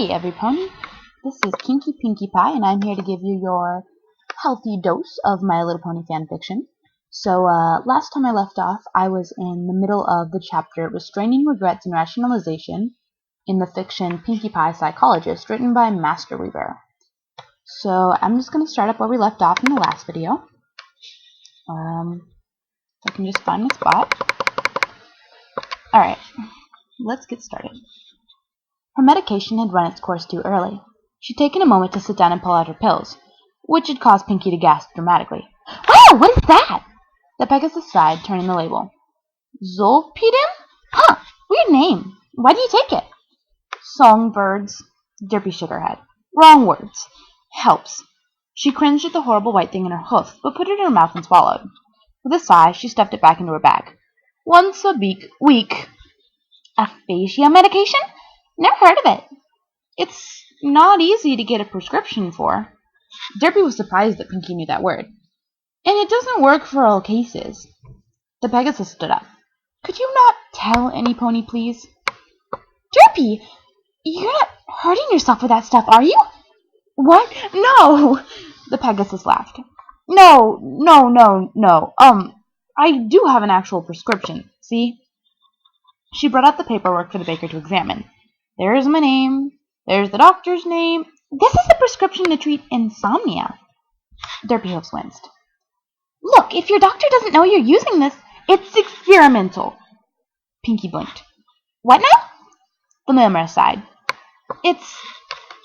Hey, every pony. This is Pinkie Pie, and I'm here to give you your healthy dose of My Little Pony fanfiction. So, last time I left off, I was in the middle of the chapter Restraining, Regrets, and Rationalization in the fiction Pinkie Pie, Psychologest, written by MasterWeaver. So, I'm just going to start up where we left off in the last video. I can just find my spot. Alright, let's get started. Her medication had run its course too early. She'd taken a moment to sit down and pull out her pills, which had caused Pinkie to gasp dramatically. "Wow, what is that?" The Pegasus sighed, turning the label. "Zolpidem? Huh, weird name. Why do you take it?" "Songbirds." Derpy shook her head. "Wrong words. Helps." She cringed at the horrible white thing in her hoof, but put it in her mouth and swallowed. With a sigh, she stuffed it back into her bag. "Once a week. Aphasia medication? Never heard of it." "It's not easy to get a prescription for." Derpy was surprised that Pinkie knew that word. "And it doesn't work for all cases." The Pegasus stood up. "Could you not tell any pony, please?" "Derpy, you're not hurting yourself with that stuff, are you?" "What? No!" The Pegasus laughed. No. I do have an actual prescription, see?" She brought out the paperwork for the baker to examine. "There's my name. There's the doctor's name. This is the prescription to treat insomnia." Derpy Hoofs winced. "Look, if your doctor doesn't know you're using this, it's experimental." Pinkie blinked. "What now?" The mailman sighed.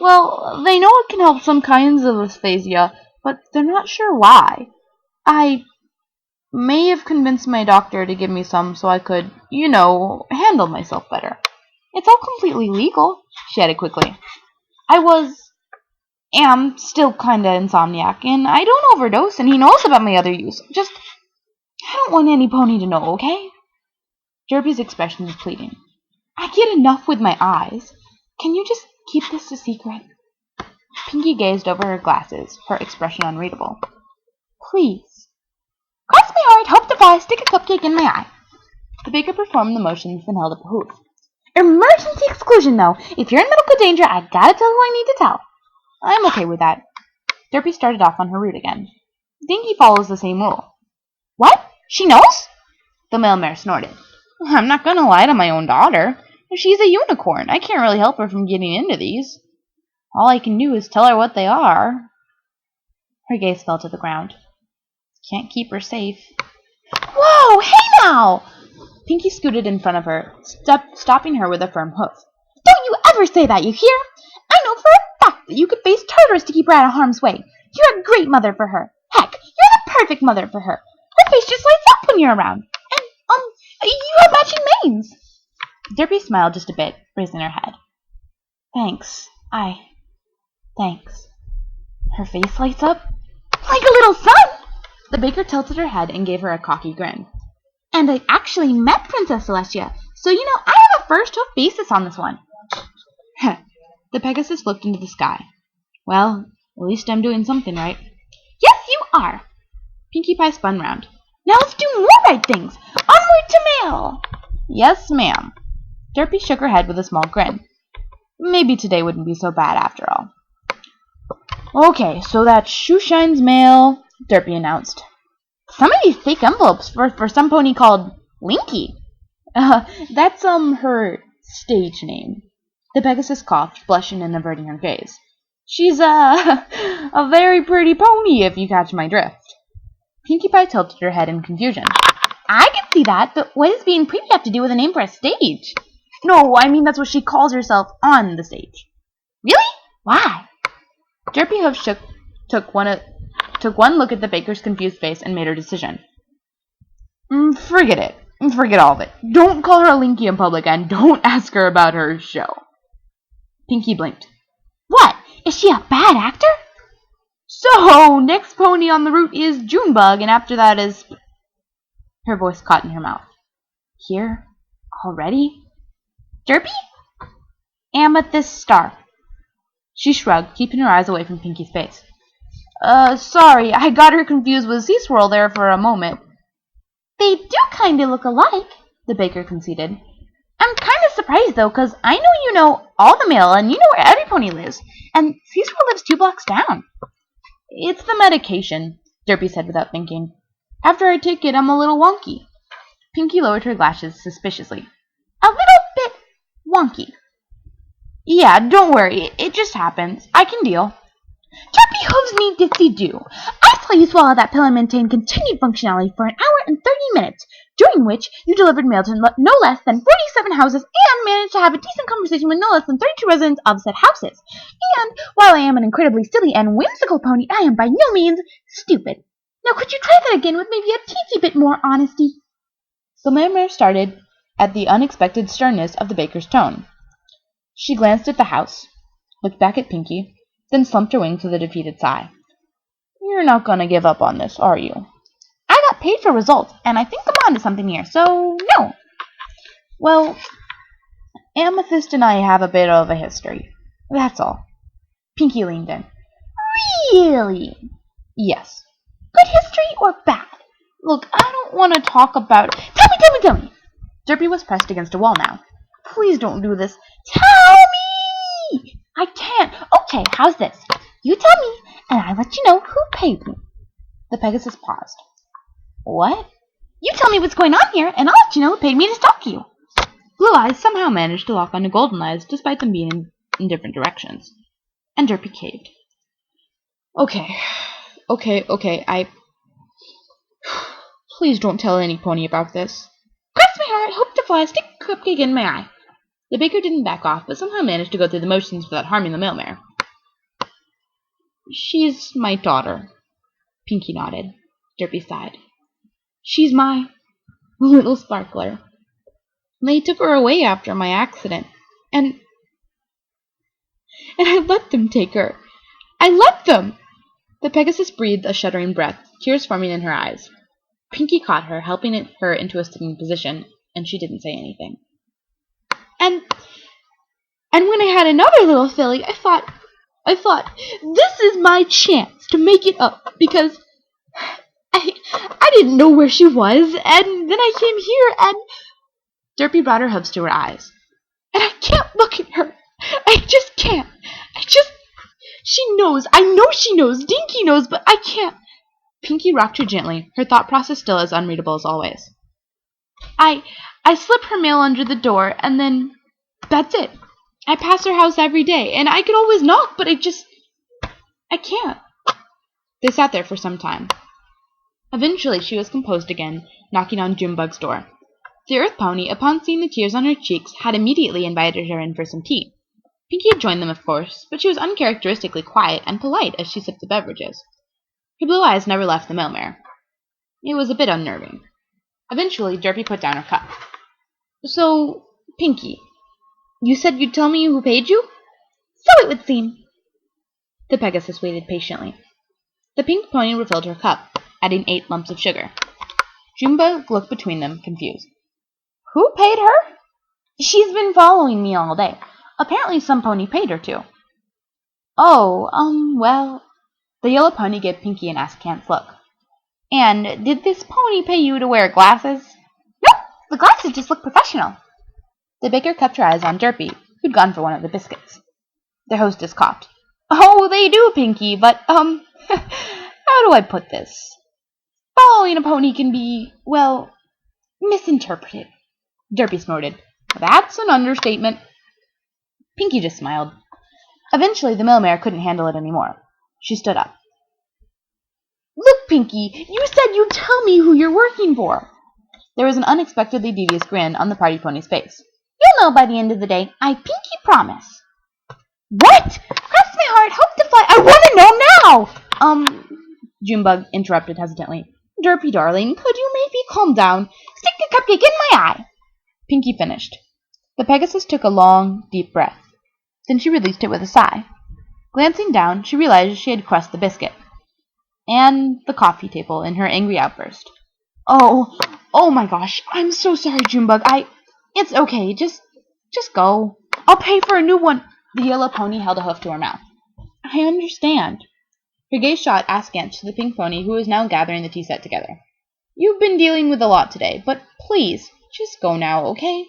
Well, they know it can help some kinds of aphasia, but they're not sure why. I may have convinced my doctor to give me some so I could, handle myself better. It's all completely legal," she added quickly. am still kinda insomniac, and I don't overdose, and he knows about my other use. Just, I don't want any pony to know, okay?" Derpy's expression was pleading. "I get enough with my eyes. Can you just keep this a secret?" Pinkie gazed over her glasses, her expression unreadable. "Please." "Cross my heart, hope to fly, stick a cupcake in my eye." The baker performed the motions and held up a hoof. "Emergency exclusion, though. If you're in medical danger, I gotta tell who I need to tell." "I'm okay with that." Derpy started off on her route again. "Pinkie follows the same rule." "What? She knows?" The mailmare snorted. "I'm not gonna lie to my own daughter. She's a unicorn. I can't really help her from getting into these. All I can do is tell her what they are." Her gaze fell to the ground. "Can't keep her safe." "Whoa, hey now!" Pinkie scooted in front of her, stopping her with a firm hoof. "Don't you ever say that, you hear? I know for a fact that you could face Tartarus to keep her out of harm's way. You're a great mother for her. Heck, you're the perfect mother for her. Her face just lights up when you're around. And, you have matching manes." Derpy smiled just a bit, raising her head. Thanks. Her face lights up? Like a little sun!" The baker tilted her head and gave her a cocky grin. "And I actually met Princess Celestia, so I have a first-hoof basis on this one." The Pegasus looked into the sky. "Well, at least I'm doing something right." "Yes, you are." Pinkie Pie spun round. "Now let's do more right things. Onward to mail." "Yes, ma'am." Derpy shook her head with a small grin. Maybe today wouldn't be so bad after all. "Okay, so that's Shoeshine's mail," Derpy announced. "Some of these fake envelopes for some pony called Linky." That's her stage name." The Pegasus coughed, blushing and averting her gaze. "She's a very pretty pony, if you catch my drift." Pinkie Pie tilted her head in confusion. "I can see that, but what does being pretty have to do with a name for a stage?" "No, I mean that's what she calls herself on the stage." "Really? Why?" Derpy Hoof took one look at the baker's confused face and made her decision. Forget it. Forget all of it. Don't call her a Linky in public, and don't ask her about her show." Pinkie blinked. "What? Is she a bad actor?" "So, next pony on the route is Junebug, and after that is..." Her voice caught in her mouth. "Here? Already?" "Derpy?" "Amethyst Star." She shrugged, keeping her eyes away from Pinkie's face. Sorry, I got her confused with Sea Swirl there for a moment." "They do kinda look alike," the baker conceded. "I'm kinda surprised, though, because I know you know all the mail, and you know where every pony lives. And Caesar lives 2 blocks down. It's the medication, Derpy said without thinking. After I take it, I'm a little wonky. Pinkie lowered her glasses suspiciously. A little bit wonky. Yeah, don't worry. It just happens. I can deal. Derpy hooves me ditsy-do. I saw you swallow that pill and maintain continued functionality for an hour and 30 minutes, during which you delivered mail to no less than 47 houses and managed to have a decent conversation with no less than 32 residents of said houses. And while I am an incredibly silly and whimsical pony, I am by no means stupid. Now could you try that again with maybe a teensy bit more honesty? The mailmare started at the unexpected sternness of the baker's tone. She glanced at the house, looked back at Pinkie, then slumped her wings with a defeated sigh. You're not going to give up on this, are you? I got paid for results, and I think I'm on to something here, so no. Well, Amethyst and I have a bit of a history. That's all. Pinkie leaned in. Really? Yes. Good history or bad? Look, I don't want to talk about... Tell me! Derpy was pressed against a wall now. Please don't do this. Tell me! I can't. Okay, how's this? You tell me, and I let you know who paid me. The Pegasus paused. What? You tell me what's going on here, and I'll let you know who paid me to stalk you. Blue Eyes somehow managed to lock onto Golden Eyes, despite them being in different directions. And Derpy caved. Okay, I... Please don't tell any pony about this. Cross my heart, hope to fly, stick a cupcake in my eye. The baker didn't back off, but somehow managed to go through the motions without harming the mailmare. She's my daughter. Pinkie nodded. Derpy sighed. She's my little sparkler. They took her away after my accident, and I let them take her. I let them! The Pegasus breathed a shuddering breath, tears forming in her eyes. Pinkie caught her, helping her into a sitting position, and she didn't say anything. And when I had another little filly, I thought, this is my chance to make it up, because I didn't know where she was, and then I came here, and... Derpy brought her hooves to her eyes. And I can't look at her. I just can't. She knows. I know she knows. Dinky knows, but I can't. Pinkie rocked her gently, her thought process still as unreadable as always. I slip her mail under the door, and then that's it. I pass her house every day, and I could always knock, but I can't. They sat there for some time. Eventually she was composed again, knocking on Junebug's door. The Earth Pony, upon seeing the tears on her cheeks, had immediately invited her in for some tea. Pinkie had joined them, of course, but she was uncharacteristically quiet and polite as she sipped the beverages. Her blue eyes never left the mailmare. It was a bit unnerving. Eventually, Derpy put down her cup. So, Pinkie, you said you'd tell me who paid you? So it would seem. The Pegasus waited patiently. The pink pony refilled her cup, adding 8 lumps of sugar. Junebug looked between them, confused. Who paid her? She's been following me all day. Apparently some pony paid her too. Oh, well... The yellow pony gave Pinkie an askance look. And did this pony pay you to wear glasses? Nope, the glasses just look professional. The baker kept her eyes on Derpy, who'd gone for one of the biscuits. Their hostess coughed. Oh, they do, Pinkie, but, how do I put this? Following a pony can be, well, misinterpreted. Derpy snorted. That's an understatement. Pinkie just smiled. Eventually, the mailmare couldn't handle it anymore. She stood up. Look, Pinkie, you said you'd tell me who you're working for. There was an unexpectedly devious grin on the party pony's face. You'll know by the end of the day. I pinky promise. What? Cross my heart, hope to fly. I want to know now! Junebug interrupted hesitantly. Derpy, darling, could you maybe calm down? Stick the cupcake in my eye. Pinkie finished. The Pegasus took a long, deep breath. Then she released it with a sigh. Glancing down, she realized she had crushed the biscuit. And the coffee table in her angry outburst. Oh my gosh, I'm so sorry, Junebug. It's okay, just go. I'll pay for a new one. The yellow pony held a hoof to her mouth. I understand. Her gaze shot askance to the pink pony, who was now gathering the tea set together. You've been dealing with a lot today, but please, just go now, okay?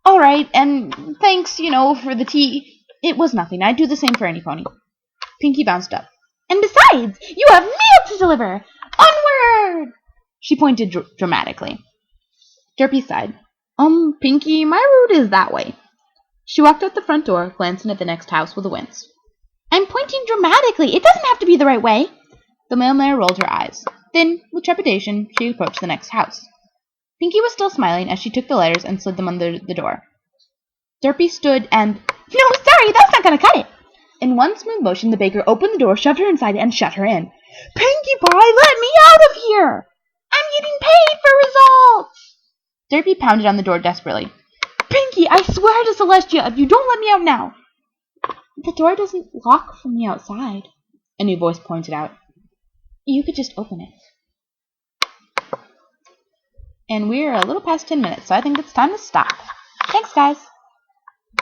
Alright, and thanks, for the tea. It was nothing. I'd do the same for any pony. Pinkie bounced up. And besides, you have mail to deliver! Onward! She pointed dramatically. Derpy sighed. Pinkie, my route is that way. She walked out the front door, glancing at the next house with a wince. I'm pointing dramatically. It doesn't have to be the right way. The mailmare rolled her eyes. Then, with trepidation, she approached the next house. Pinkie was still smiling as she took the letters and slid them under the door. Derpy stood and... No, sorry, that's not going to cut it. In one smooth motion, the baker opened the door, shoved her inside, and shut her in. Pinkie Pie, let me out of here! I'm getting paid for results! Derpy pounded on the door desperately. Pinkie, I swear to Celestia, if you don't let me out now... The door doesn't lock from the outside, a new voice pointed out. You could just open it. And we're a little past 10 minutes, so I think it's time to stop. Thanks, guys.